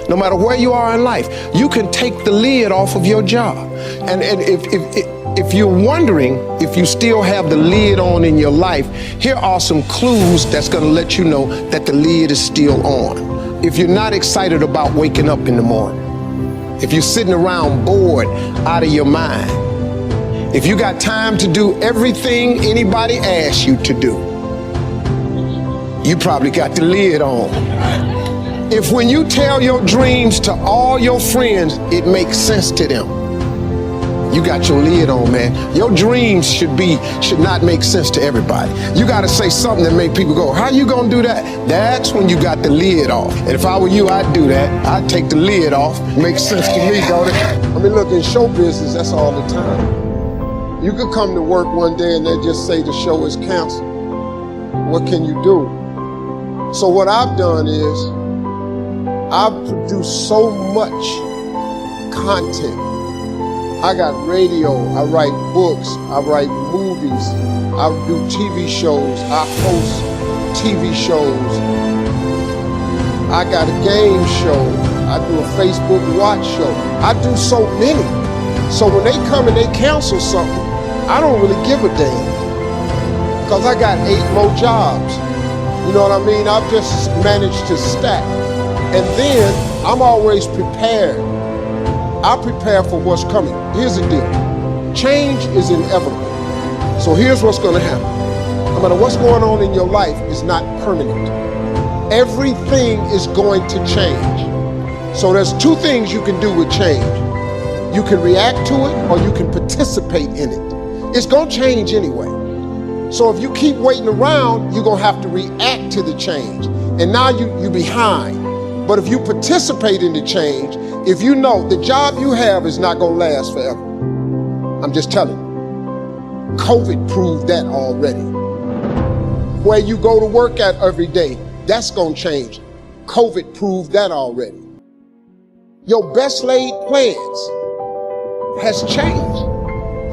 No matter where you are in life, you can take the lid off of your job. And if you're wondering if you still have the lid on in your life, here are some clues that's going to let you know that the lid is still on. If you're not excited about waking up in the morning, if you're sitting around bored out of your mind, if you got time to do everything anybody asks you to do, you probably got the lid on. If when you tell your dreams to all your friends, it makes sense to them, you got your lid on, man. Your dreams should not make sense to everybody. You got to say something that make people go, how you gonna do that? That's when you got the lid off. And if I were you, I'd do that. I'd take the lid off. Makes sense to me, don't it? I mean, look, in show business, that's all the time. You could come to work one day and they just say the show is canceled. What can you do? So what I've done is, I've produced so much content. I got radio, I write books, I write movies, I do TV shows, I host TV shows. I got a game show, I do a Facebook watch show. I do so many. So when they come and they cancel something, I don't really give a damn. Because I got 8 more jobs. You know what I mean? I've just managed to stack. And then I'm always prepared. I prepare for what's coming. Here's the deal. Change is inevitable. So here's what's going to happen. No matter what's going on in your life, it's not permanent. Everything is going to change. So there's 2 things you can do with change. You can react to it or you can participate in it. It's going to change anyway. So if you keep waiting around, you're going to have to react to the change. And now you're behind. But if you participate in the change, if you know the job you have is not going to last forever, I'm just telling you, COVID proved that already. Where you go to work at every day, that's going to change. COVID proved that already. Your best laid plans has changed.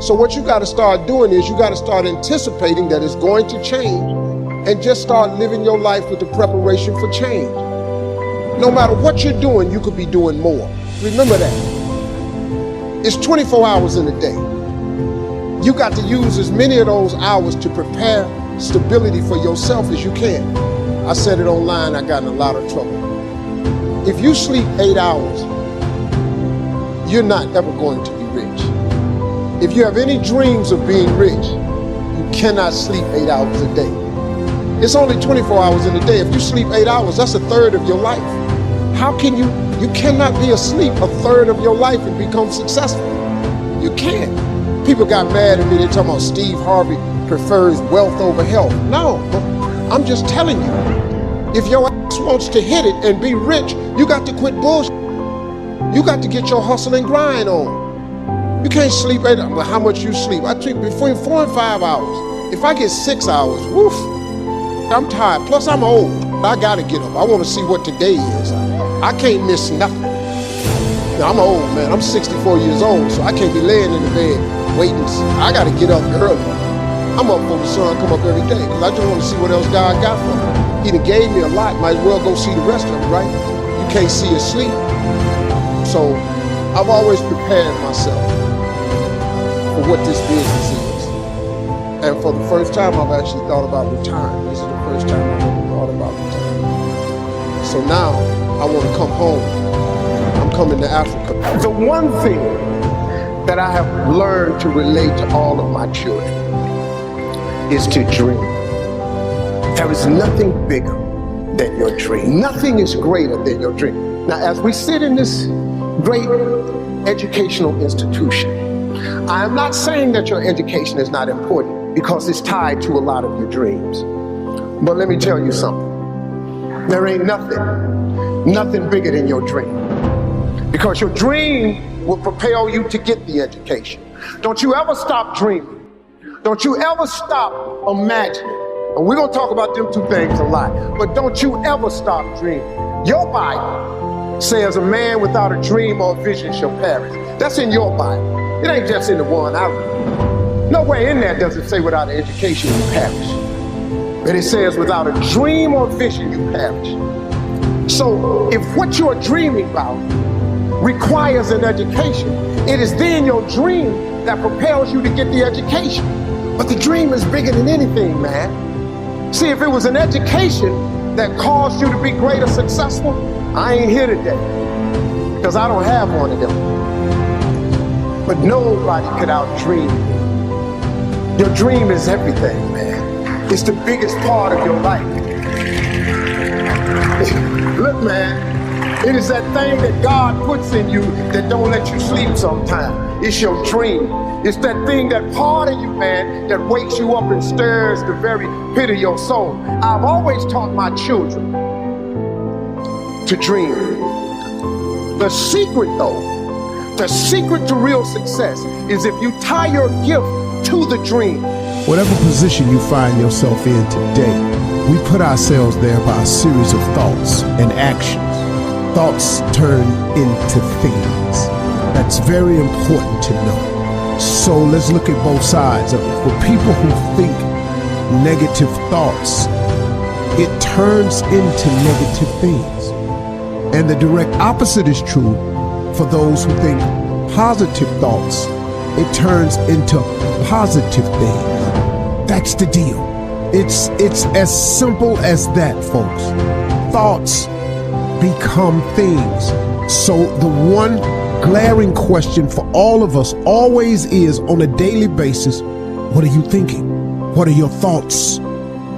So what you got to start doing is you got to start anticipating that it's going to change and just start living your life with the preparation for change. No matter what you're doing, you could be doing more. Remember that. It's 24 hours in a day. You got to use as many of those hours to prepare stability for yourself as you can. I said it online, I got in a lot of trouble. If you sleep 8 hours, you're not ever going to be rich. If you have any dreams of being rich, you cannot sleep 8 hours a day. It's only 24 hours in a day. If you sleep 8 hours, that's 1/3 of your life. How can you cannot be asleep 1/3 of your life and become successful. You can't. People got mad at me, they're talking about Steve Harvey prefers wealth over health. No, I'm just telling you, if your ass wants to hit it and be rich, you got to quit bullshit. You got to get your hustle and grind on. You can't sleep 8 hours. Well, how much you sleep? I sleep between 4 and 5 hours. If I get 6 hours, woof, I'm tired. Plus I'm old. I gotta get up. I want to see what today is. I can't miss nothing. Now, I'm old, man. I'm 64 years old, so I can't be laying in the bed waiting. I gotta get up early. I'm up before the sun come up every day because I just want to see what else God got for me. He done gave me a lot. Might as well go see the rest of it, right? You can't see or sleep. So I've always prepared myself for what this business is. And for the first time, I've actually thought about retiring. This is the first time I've ever thought about retiring. So now I want to come home. I'm coming to Africa. The one thing that I have learned to relate to all of my children is to dream. There is nothing bigger than your dream. Nothing is greater than your dream. Now, as we sit in this great educational institution, I am not saying that your education is not important because it's tied to a lot of your dreams. But let me tell you something. There ain't nothing bigger than your dream. Because your dream will propel you to get the education. Don't you ever stop dreaming. Don't you ever stop imagining. And we're going to talk about them 2 things a lot. But don't you ever stop dreaming. Your Bible says a man without a dream or a vision shall perish. That's in your Bible. It ain't just in the one I read. Nowhere in there does it say without an education you perish. But it says without a dream or vision you perish. So if what you're dreaming about requires an education, it is then your dream that propels you to get the education. But the dream is bigger than anything, man. See, if it was an education that caused you to be great or successful, I ain't here today because I don't have one of them. But nobody could outdream you. Your dream is everything, man. It's the biggest part of your life. Look, man, it is that thing that God puts in you that don't let you sleep sometimes. It's your dream. It's that thing, that part of you, man, that wakes you up and stirs the very pit of your soul. I've always taught my children to dream. The secret, though, the secret to real success is if you tie your gift to the dream. Whatever position you find yourself in today, we put ourselves there by a series of thoughts and actions. Thoughts turn into things. That's very important to know. So let's look at both sides of it. For people who think negative thoughts, it turns into negative things. And the direct opposite is true for those who think positive thoughts. It turns into positive things. That's the deal. It's as simple as that, folks. Thoughts become things. So the one glaring question for all of us always is, on a daily basis, what are you thinking? What are your thoughts?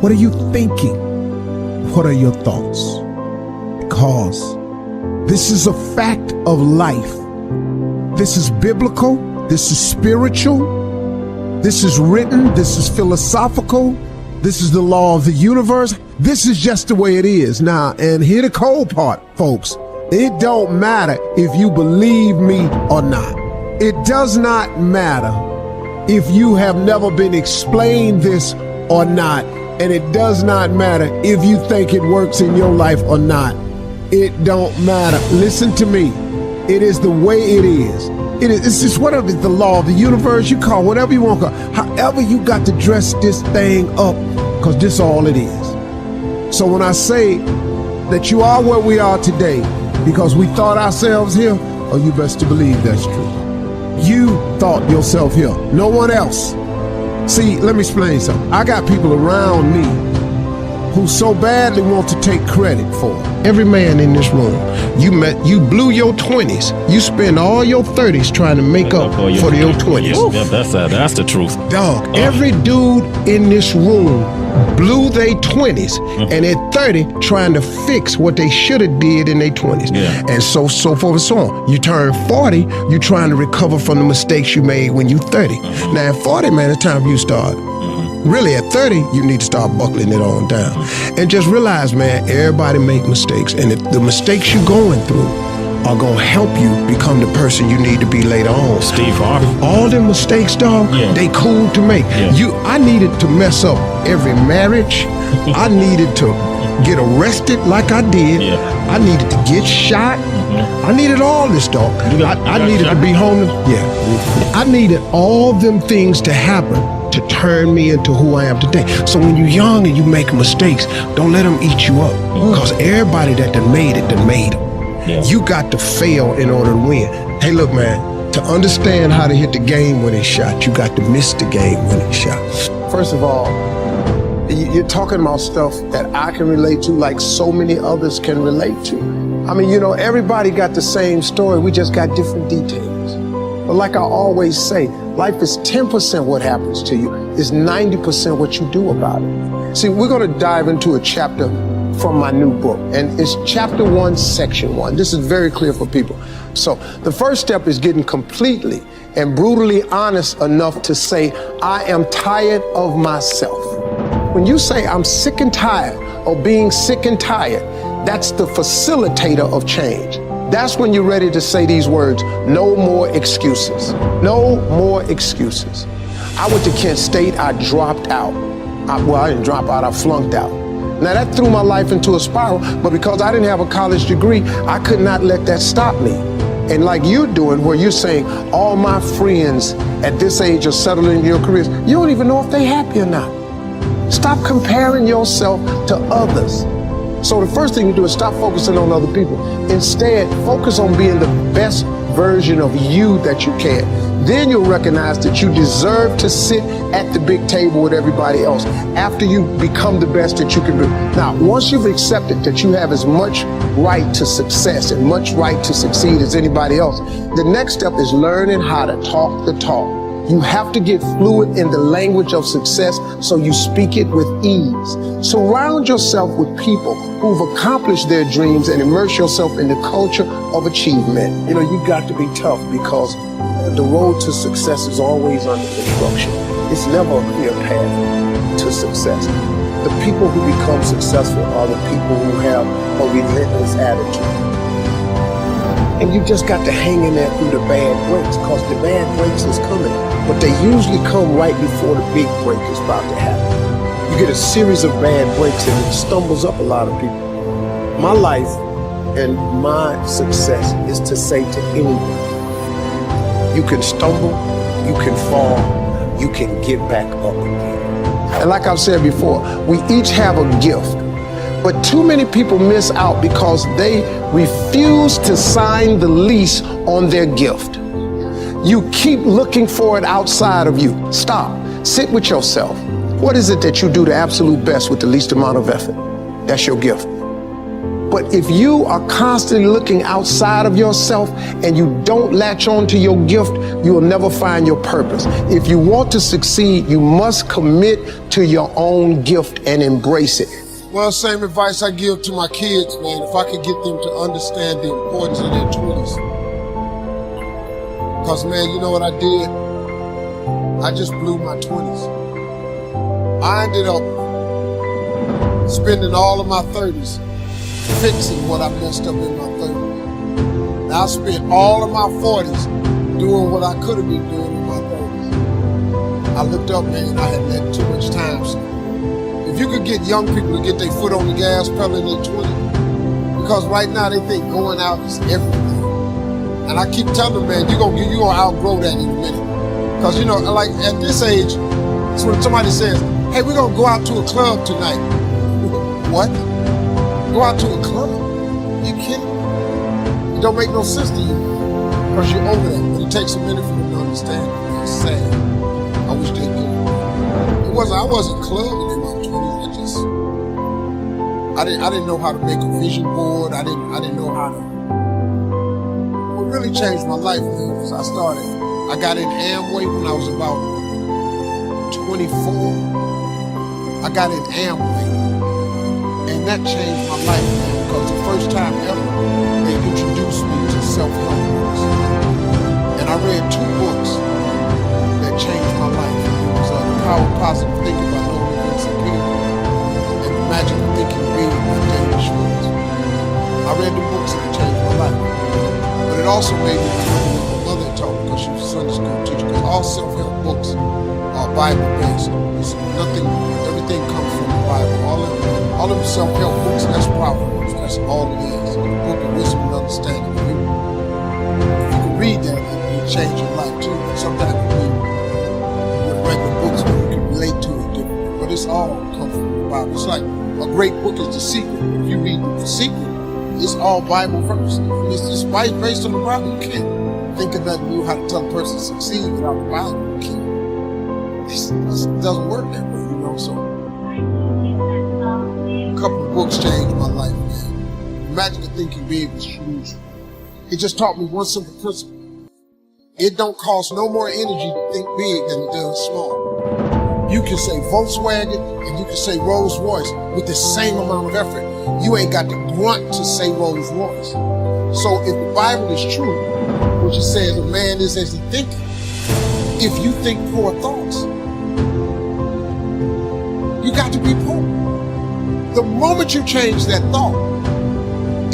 What are you thinking? What are your thoughts? Because this is a fact of life. This is biblical. This is spiritual. This is written. This is philosophical. This is the law of the universe. This is just the way it is. Now, and here the cold part, folks. It don't matter if you believe me or not. It does not matter if you have never been explained this or not. And it does not matter if you think it works in your life or not. It don't matter. Listen to me. It is the way it is. It's just whatever the law of the universe, you call whatever you want to call. However you got to dress this thing up, because this all it is. So when I say that you are where we are today because we thought ourselves here, oh, you best to believe that's true. You thought yourself here, no one else. See, let me explain something. I got people around me who so badly want to take credit for it. Every man in this room, you blew your 20s. You spend all your 30s trying to make up for your 20s. Yeah, that's the truth. Dog, every dude in this room blew their 20s and at 30 trying to fix what they should have did in their 20s. Yeah. And so forth and so on. You turn 40, you trying to recover from the mistakes you made when you 30. Now at 40, man, it's time you start. Really, at 30, you need to start buckling it on down. And just realize, man, everybody make mistakes. And if the mistakes you're going through are going to help you become the person you need to be later on. Steve Harvey. All them mistakes, dog, they cool to make. Yeah. I needed to mess up every marriage. I needed to get arrested like I did. Yeah. I needed to get shot. I needed all this, dog. I needed to be homeless. Yeah. I needed all them things to happen to turn me into who I am today. So when you're young and you make mistakes, don't let them eat you up. Because everybody that done made it, done made them. Yeah. You got to fail in order to win. Hey, look, man, to understand how to hit the game-winning shot, you got to miss the game-winning shot. First of all, you're talking about stuff that I can relate to like so many others can relate to. I mean, you know, everybody got the same story. We just got different details. But like I always say, life is 10% what happens to you, is 90% what you do about it. See, we're going to dive into a chapter from my new book, and it's chapter 1, section 1. This is very clear for people. So the first step is getting completely and brutally honest enough to say, I am tired of myself. When you say I'm sick and tired of being sick and tired, that's the facilitator of change. That's when you're ready to say these words, no more excuses. No more excuses. I went to Kent State, I dropped out. I didn't drop out, I flunked out. Now that threw my life into a spiral, but because I didn't have a college degree, I could not let that stop me. And like you're doing, where you're saying, all my friends at this age are settling in your careers, you don't even know if they're happy or not. Stop comparing yourself to others. So the first thing you do is stop focusing on other people. Instead, focus on being the best version of you that you can. Then you'll recognize that you deserve to sit at the big table with everybody else after you become the best that you can be. Now, once you've accepted that you have as much right to success and much right to succeed as anybody else, the next step is learning how to talk the talk. You have to get fluid in the language of success so you speak it with ease. Surround yourself with people who've accomplished their dreams and immerse yourself in the culture of achievement. You know, you got to be tough because the road to success is always under construction. It's never a clear path to success. The people who become successful are the people who have a relentless attitude. And you just got to hang in there through the bad breaks, because the bad breaks is coming. But they usually come right before the big break is about to happen. You get a series of bad breaks and it stumbles up a lot of people. My life and my success is to say to anyone, you can stumble, you can fall, you can get back up again. And like I've said before, we each have a gift. But too many people miss out because they refuse to sign the lease on their gift. You keep looking for it outside of you. Stop. Sit with yourself. What is it that you do the absolute best with the least amount of effort? That's your gift. But if you are constantly looking outside of yourself and you don't latch on to your gift, you will never find your purpose. If you want to succeed, you must commit to your own gift and embrace it. Well, same advice I give to my kids, man. If I could get them to understand the importance of their 20s. Because, man, you know what I did? I just blew my 20s. I ended up spending all of my 30s fixing what I messed up in my 30s. Now I spent all of my 40s doing what I could have been doing in my 30s. I looked up, man, I had let too much time slip. If you could get young people to get their foot on the gas pedal in their 20s, because right now they think going out is everything. And I keep telling them, man, you're gonna outgrow that in a minute. Because, you know, like at this age, it's when somebody says, hey, we're gonna go out to a club tonight. What? Go out to a club? You kidding? It don't make no sense to you because you're over that. But it takes a minute for them to understand. It's sad. I wish they did. I wasn't clubbing in my 20s. I didn't know how to make a vision board. I didn't know how to. What really changed my life, man, was I got in Amway when I was about 24. I got in Amway. And that changed my life, man, because the first time ever, they introduced me to self-help books. And I read 2 books that changed my life. It was The Power of Positive Thinking by Norman Vincent Peale and The Magic of Thinking Big by David Schwartz. I read the books and it changed my life. But it also made me remember what my mother taught me, because she was a Sunday school teacher, because all self-help books are Bible-based. Everything comes from the Bible. All of the self-help books, that's Proverbs. That's all it is. The book of wisdom and understanding. If you can read that, it will change your life too. But sometimes you read with regular books where you can relate to it differently. But it's all comes from the Bible. It's like a great book is The Secret. If you read The Secret, it's all Bible verses. It's just based on the Bible. You can't think of nothing new how to tell a person to succeed without the Bible. You can't. It doesn't work that way, you know. So a couple of books changed my life, man. The Magic of Thinking Big was huge. It just taught me one simple principle. It don't cost no more energy to think big than it does small. You can say Volkswagen and you can say Rolls Royce with the same amount of effort. You ain't got the grunt to say Rolls Royce. So if the Bible is true, which it says a man is as he thinketh, if you think poor thoughts, you got to be poor. The moment you change that thought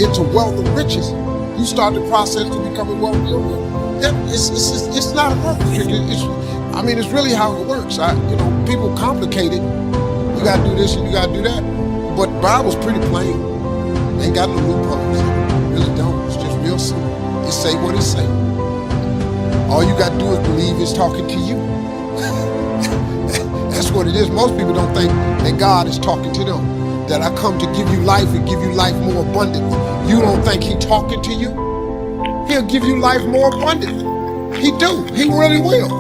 into wealth and riches, you start the process to becoming wealthy. It's not a perfect trick. It's really how it works. People complicate it. You got to do this and you got to do that. But the Bible's pretty plain. Ain't got no loopholes. It really don't. It's just real simple. It say what it say. All you got to do is believe it's talking to you. That's what it is. Most people don't think that God is talking to them. that I come to give you life and give you life more abundantly. You don't think he talking to you? He'll give you life more abundantly. He do. He really will.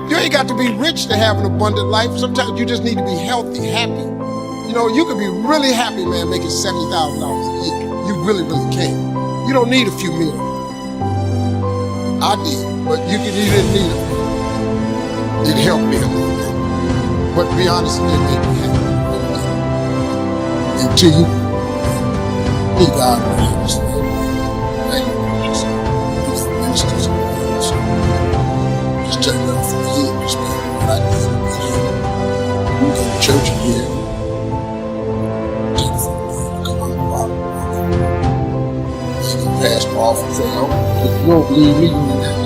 You ain't got to be rich to have an abundant life. Sometimes you just need to be healthy, happy. You know, you could be really happy, man, making $70,000 a year. You really, really can. You don't need a few million. I did, but you didn't need it. It helped me a little bit. But to be honest, it made me happy. Until you need God to understand. Ministers and prayers. Just tell you for years, man, what I did. You go to church here. Take it from me. Come on, Bob. And the pastor off and say, oh, if you don't believe me, you need that.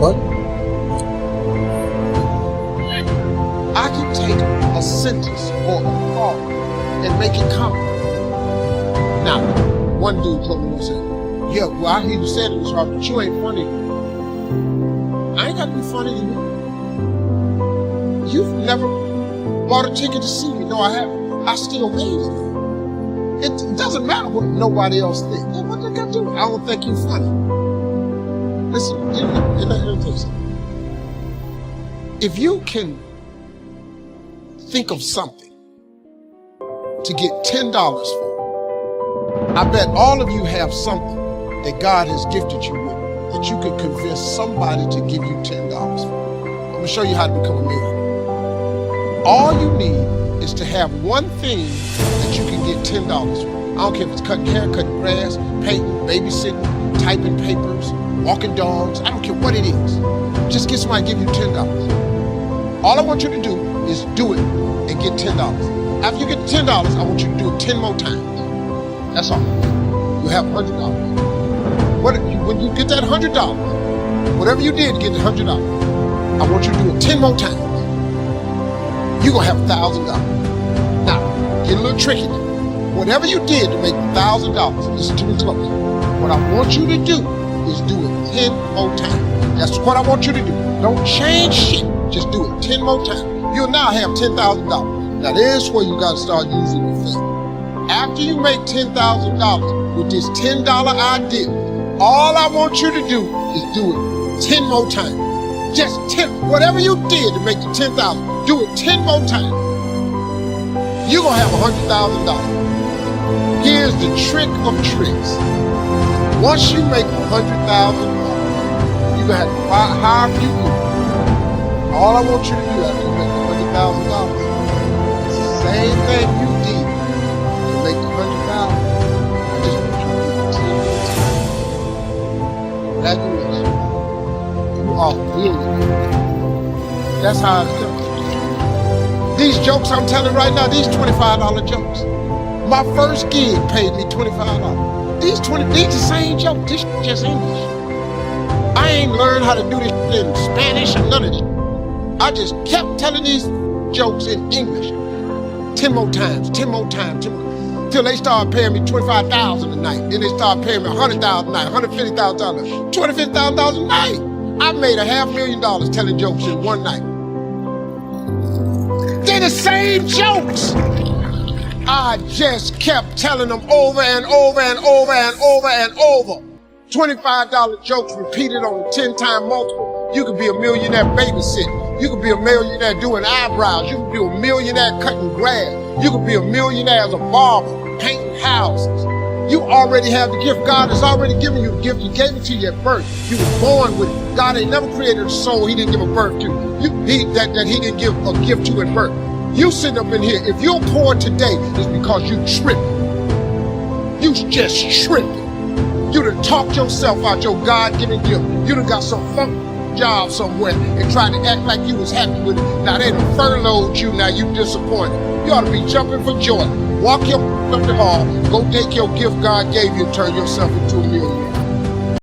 But I can take a sentence or a thought and make it common. Now, one dude told me, he said, yeah, well, I hear you said it, Robert, but you ain't funny. I ain't got to be funny to you. You've never bought a ticket to see me. No, I haven't. I still made it. It doesn't matter what nobody else thinks. What they got to do? I don't think you're funny. Listen, let me tell you something. If you can think of something to get $10 for, I bet all of you have something that God has gifted you with that you could convince somebody to give you $10 for. I'm going to show you how to become a millionaire. All you need is to have one thing that you can get $10 for. I don't care if it's cutting hair, cutting grass, painting, babysitting, typing papers, walking dogs. I don't care what it is. Just get somebody to give you $10. All I want you to do is do it and get $10. After you get the $10, I want you to do it 10 more times. That's all. You have $100. When you get that $100, whatever you did to get the $100, I want you to do it 10 more times. You're going to have $1,000. Now, get a little tricky now. Whatever you did to make $1,000, listen to me close. What I want you to do is do it 10 more times. That's what I want you to do. Don't change shit. Just do it 10 more times. You'll now have $10,000. Now, there's where you got to start using your faith. After you make $10,000 with this $10 idea, all I want you to do is do it 10 more times. Just 10, whatever you did to make the 10,000, do it 10 more times. You're going to have $100,000. Here's the trick of tricks. Once you make $100,000, you're going to have to hire a few people. All I want you to do after you make $100,000 is the same thing you did to make the $100,000. I just want you to do it 10 more times. Congratulations. You are a millionaire. That's how it goes. These jokes I'm telling right now, these $25 jokes. My first gig paid me $25. These the same jokes. This just English. I ain't learned how to do this in Spanish or none of this. I just kept telling these jokes in English. 10 more times, 10 more times, 10 more. Till they started paying me $25,000 a night. Then they started paying me $100,000 a night, $150,000, $250,000 a night. I made $500,000 telling jokes in one night. They're the same jokes. I just kept telling them over and over and over and over and over. $25 jokes repeated on a 10-time multiple. You could be a millionaire babysitting. You could be a millionaire doing eyebrows. You could be a millionaire cutting grass. You could be a millionaire as a barber, painting houses. You already have the gift. God has already given you the gift. He gave it to you at birth. You were born with it. God ain't never created a soul he didn't give a birth to. That he didn't give a gift to at birth. You sitting up in here, if you're poor today, it's because you tripping. You just tripping. You done talked yourself out your God-given gift. You done got some funk job somewhere and tried to act like you was happy with it. Now they done furloughed you, now you disappointed. You ought to be jumping for joy. Walk your up the hall, go take your gift God gave you and turn yourself into a millionaire.